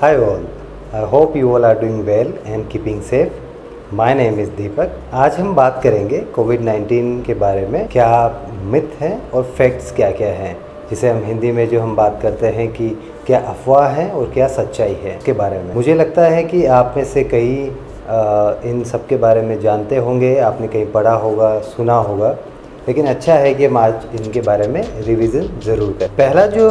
Hi all, I hope you all are doing well and keeping safe. My name is दीपक। आज हम बात करेंगे कोविड-19 के बारे में, क्या मिथ है और फैक्ट्स क्या क्या हैं, जिसे हम हिंदी में जो हम बात करते हैं कि क्या अफवाह है और क्या सच्चाई है इसके बारे में। मुझे लगता है कि आप में से कई इन सब के बारे में जानते होंगे, आपने कहीं पढ़ा होगा, सुना होगा, लेकिन अच्छा है कि हम आज इनके बारे में रिवीजन ज़रूर करें। पहला जो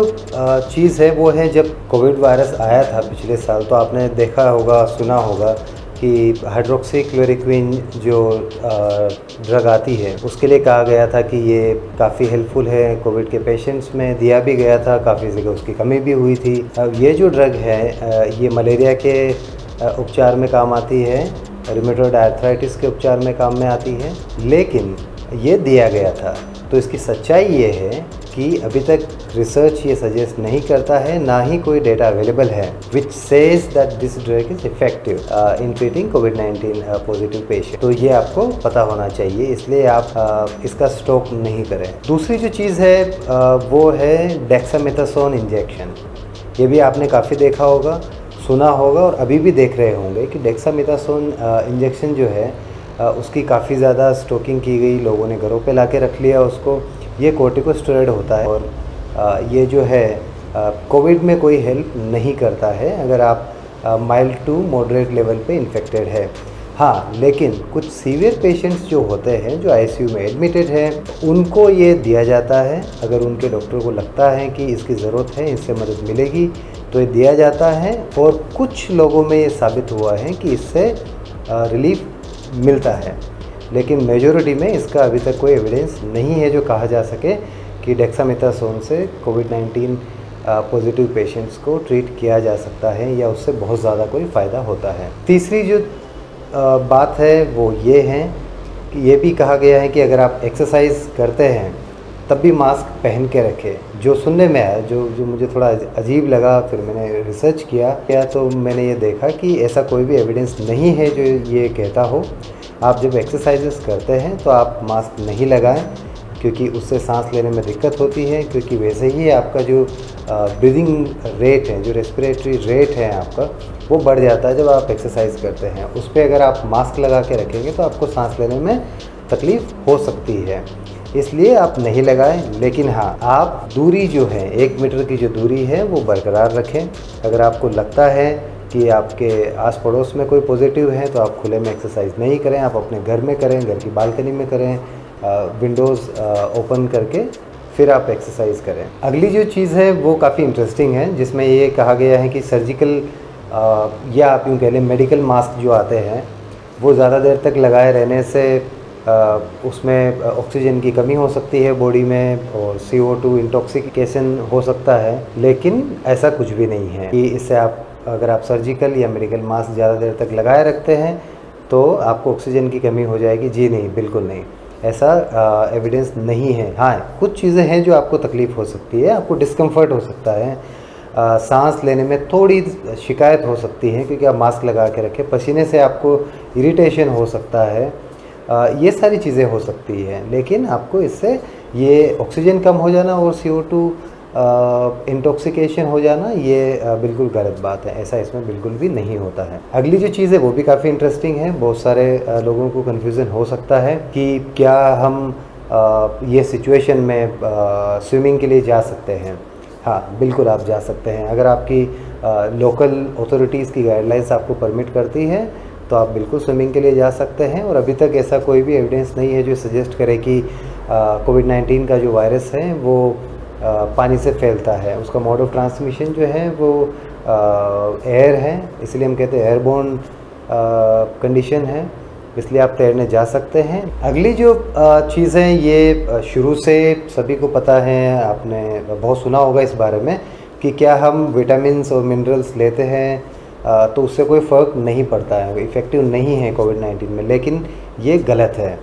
चीज़ है वो है, जब कोविड वायरस आया था पिछले साल, तो आपने देखा होगा, सुना होगा कि हाइड्रोक्सी क्लोरोक्विन जो ड्रग आती है उसके लिए कहा गया था कि ये काफ़ी हेल्पफुल है। कोविड के पेशेंट्स में दिया भी गया था, काफ़ी जगह उसकी कमी भी हुई थी। ये जो ड्रग है ये मलेरिया के उपचार में काम आती है, रूमेटॉइड आर्थराइटिस के उपचार में काम में आती है, लेकिन ये दिया गया था। तो इसकी सच्चाई ये है कि अभी तक रिसर्च ये सजेस्ट नहीं करता है, ना ही कोई डेटा अवेलेबल है which says that this drug is effective in treating covid positive patient. तो ये आपको पता होना चाहिए, इसलिए आप इसका स्टॉक नहीं करें। दूसरी जो चीज़ है वो है डेक्सामेथासोन इंजेक्शन। ये भी आपने काफ़ी देखा होगा, सुना होगा और अभी भी देख रहे होंगे कि डेक्सामेथासोन इंजेक्शन जो है उसकी काफ़ी ज़्यादा स्टॉकिंग की गई, लोगों ने घरों पे लाके रख लिया उसको। ये कोर्टिकोस्टेरॉइड होता है और ये जो है कोविड में कोई हेल्प नहीं करता है अगर आप माइल्ड टू मॉडरेट लेवल पे इन्फेक्टेड है। हाँ, लेकिन कुछ सीवियर पेशेंट्स जो होते हैं, जो आईसीयू में एडमिटेड हैं, उनको ये दिया जाता है। अगर उनके डॉक्टर को लगता है कि इसकी ज़रूरत है, इससे मदद मिलेगी, तो ये दिया जाता है। और कुछ लोगों में ये साबित हुआ है कि इससे रिलीफ मिलता है, लेकिन मेजॉरिटी में इसका अभी तक कोई एविडेंस नहीं है जो कहा जा सके कि डेक्सामेथासोन से कोविड-19 पॉजिटिव पेशेंट्स को ट्रीट किया जा सकता है या उससे बहुत ज़्यादा कोई फ़ायदा होता है। तीसरी जो बात है वो ये है कि ये भी कहा गया है कि अगर आप एक्सरसाइज करते हैं तब भी मास्क पहन के रखें। जो सुनने में आया, जो मुझे थोड़ा अजीब लगा, फिर मैंने रिसर्च किया तो मैंने ये देखा कि ऐसा कोई भी एविडेंस नहीं है जो ये कहता हो। आप जब एक्सरसाइजेस करते हैं तो आप मास्क नहीं लगाएं, क्योंकि उससे सांस लेने में दिक्कत होती है, क्योंकि वैसे ही आपका जो ब्रीदिंग रेट है, जो रेस्पिरेटरी रेट है आपका, वो बढ़ जाता है जब आप एक्सरसाइज करते हैं। उस पर अगर आप मास्क लगा के रखेंगे तो आपको सांस लेने में तकलीफ़ हो सकती है, इसलिए आप नहीं लगाएं। लेकिन हाँ, आप दूरी जो है, 1 मीटर की जो दूरी है वो बरकरार रखें। अगर आपको लगता है कि आपके आस पड़ोस में कोई पॉजिटिव है तो आप खुले में एक्सरसाइज नहीं करें, आप अपने घर में करें, घर की बालकनी में करें, विंडोज़ ओपन करके फिर आप एक्सरसाइज करें। अगली जो चीज़ है वो काफ़ी इंटरेस्टिंग है, जिसमें ये कहा गया है कि सर्जिकल या आप यूँ कह लें मेडिकल मास्क जो आते हैं वो ज़्यादा देर तक लगाए रहने से उसमें ऑक्सीजन की कमी हो सकती है बॉडी में और CO2 इंटॉक्सिकेशन हो सकता है। लेकिन ऐसा कुछ भी नहीं है कि इससे आप, अगर आप सर्जिकल या मेडिकल मास्क ज़्यादा देर तक लगाए रखते हैं तो आपको ऑक्सीजन की कमी हो जाएगी। जी नहीं, बिल्कुल नहीं, ऐसा एविडेंस नहीं है। हाँ, कुछ चीज़ें हैं जो आपको तकलीफ़ हो सकती है, आपको डिस्कम्फर्ट हो सकता है, सांस लेने में थोड़ी शिकायत हो सकती है क्योंकि आप मास्क लगा के रखें, पसीने से आपको इरिटेशन हो सकता है, ये सारी चीज़ें हो सकती हैं। लेकिन आपको इससे ये ऑक्सीजन कम हो जाना और CO2 इंटॉक्सिकेशन हो जाना, ये बिल्कुल गलत बात है, ऐसा इसमें बिल्कुल भी नहीं होता है। अगली जो चीज़ है वो भी काफ़ी इंटरेस्टिंग है। बहुत सारे लोगों को कन्फ्यूज़न हो सकता है कि क्या हम ये सिचुएशन में स्विमिंग के लिए जा सकते हैं। हाँ, बिल्कुल आप जा सकते हैं। अगर आपकी लोकल अथॉरिटीज़ की गाइडलाइंस आपको परमिट करती है तो आप बिल्कुल स्विमिंग के लिए जा सकते हैं। और अभी तक ऐसा कोई भी एविडेंस नहीं है जो सजेस्ट करे कि कोविड-19 का जो वायरस है वो पानी से फैलता है। उसका मोड ऑफ ट्रांसमिशन जो है वो एयर है, इसलिए हम कहते हैं एयरबोर्न कंडीशन है, इसलिए आप तैरने जा सकते हैं। अगली जो चीज़ है ये शुरू से सभी को पता है, आपने बहुत सुना होगा इस बारे में कि क्या हम विटामिन्स और मिनरल्स लेते हैं तो उससे कोई फ़र्क नहीं पड़ता है, इफ़ेक्टिव नहीं है कोविड-19 में। लेकिन ये गलत है।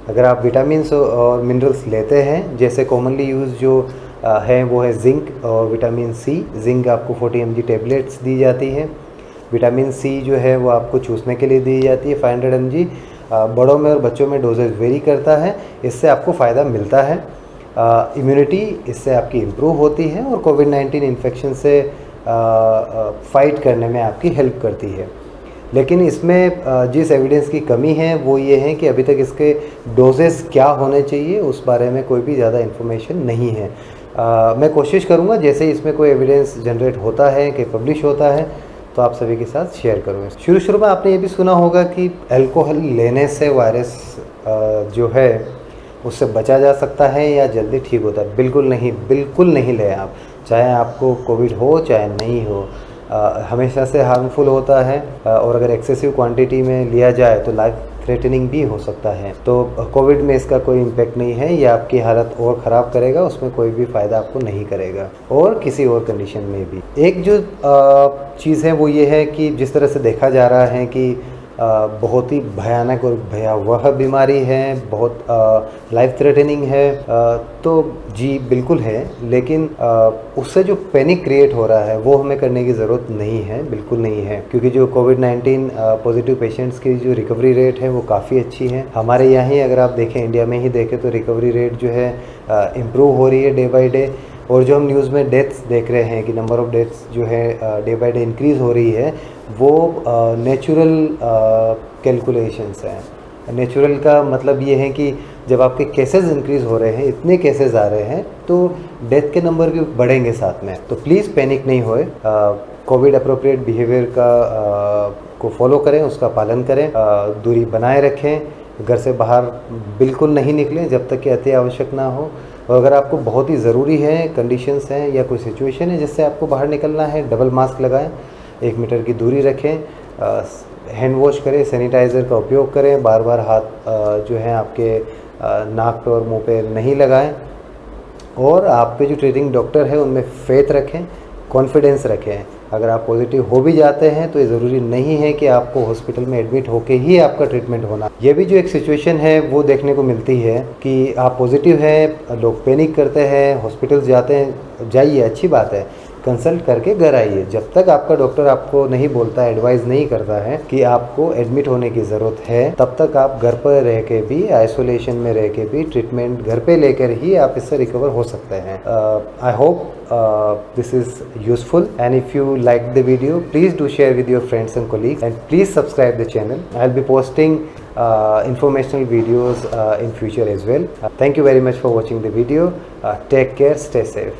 अगर आप विटामिन्स और मिनरल्स लेते हैं, जैसे कॉमनली यूज़ जो है वो है जिंक और विटामिन सी। जिंक आपको 40 mg टेबलेट्स दी जाती है। विटामिन सी जो है वो आपको चूसने के लिए दी जाती है 500 mg। बड़ों में और बच्चों में डोजेज वेरी करता है, इससे आपको फ़ायदा मिलता है। इम्यूनिटी इससे आपकी इम्प्रूव होती है और कोविड-19 इन्फेक्शन से फाइट करने में आपकी हेल्प करती है। लेकिन इसमें जिस एविडेंस की कमी है वो ये है कि अभी तक इसके डोजेस क्या होने चाहिए उस बारे में कोई भी ज़्यादा इन्फॉर्मेशन नहीं है। मैं कोशिश करूँगा जैसे ही इसमें कोई एविडेंस जनरेट होता है कि पब्लिश होता है तो आप सभी के साथ शेयर करूँगा। शुरू में आपने ये भी सुना होगा कि अल्कोहल लेने से वायरस जो है उससे बचा जा सकता है या जल्दी ठीक होता है। बिल्कुल नहीं लें आप, चाहे आपको कोविड हो चाहे नहीं हो, हमेशा से हार्मफुल होता है और अगर एक्सेसिव क्वांटिटी में लिया जाए तो लाइफ थ्रेटनिंग भी हो सकता है। तो कोविड में इसका कोई इम्पेक्ट नहीं है, ये आपकी हालत और ख़राब करेगा, उसमें कोई भी फ़ायदा आपको नहीं करेगा और किसी और कंडीशन में भी। एक जो चीज़ है वो ये है कि जिस तरह से देखा जा रहा है कि बहुत ही भयानक और भयावह बीमारी है, बहुत लाइफ थ्रेटनिंग है, तो जी बिल्कुल है, लेकिन उससे जो पैनिक क्रिएट हो रहा है वो हमें करने की ज़रूरत नहीं है, बिल्कुल नहीं है। क्योंकि जो कोविड-19 पॉजिटिव पेशेंट्स की जो रिकवरी रेट है वो काफ़ी अच्छी है। हमारे यहाँ ही अगर आप देखें, इंडिया में ही देखें तो रिकवरी रेट जो है इम्प्रूव हो रही है डे बाई डे। और जो हम न्यूज़ में डेथ्स देख रहे हैं कि नंबर ऑफ़ डेथ्स जो है डे बाई डे इंक्रीज़ हो रही है, वो नेचुरल कैलकुलेशंस हैं। नेचुरल का मतलब ये है कि जब आपके केसेस इंक्रीज़ हो रहे हैं, इतने केसेस आ रहे हैं, तो डेथ के नंबर भी बढ़ेंगे साथ में। तो प्लीज़ पैनिक नहीं होए, कोविड अप्रोप्रिएट बिहेवियर को फॉलो करें, उसका पालन करें, दूरी बनाए रखें, घर से बाहर बिल्कुल नहीं निकलें जब तक कि अति आवश्यक ना हो। और अगर आपको बहुत ही ज़रूरी है, कंडीशंस हैं या कोई सिचुएशन है जिससे आपको बाहर निकलना है, डबल मास्क लगाएं, 1 मीटर की दूरी रखें, हैंड वॉश करें, सैनिटाइज़र का उपयोग करें, बार बार हाथ जो है आपके नाक पे और मुंह पे नहीं लगाएं, और आप पे जो ट्रीटिंग डॉक्टर है उनमें फेथ रखें, कॉन्फिडेंस रखें। अगर आप पॉजिटिव हो भी जाते हैं तो ये ज़रूरी नहीं है कि आपको हॉस्पिटल में एडमिट होके ही आपका ट्रीटमेंट होना। ये भी जो एक सिचुएशन है वो देखने को मिलती है कि आप पॉजिटिव हैं, लोग पैनिक करते हैं, हॉस्पिटल जाते हैं, जाइए, अच्छी बात है, कंसल्ट करके घर आइए। जब तक आपका डॉक्टर आपको नहीं बोलता, एडवाइस नहीं करता है कि आपको एडमिट होने की ज़रूरत है, तब तक आप घर पर रह के भी, आइसोलेशन में रह के भी ट्रीटमेंट घर पे लेकर ही आप इससे रिकवर हो सकते हैं। I hope this is useful, and if you like the video, please do share with your friends and colleagues, and please subscribe the channel. I'll be posting informational videos in future as well. Thank you very much for watching the video. Take care, stay safe.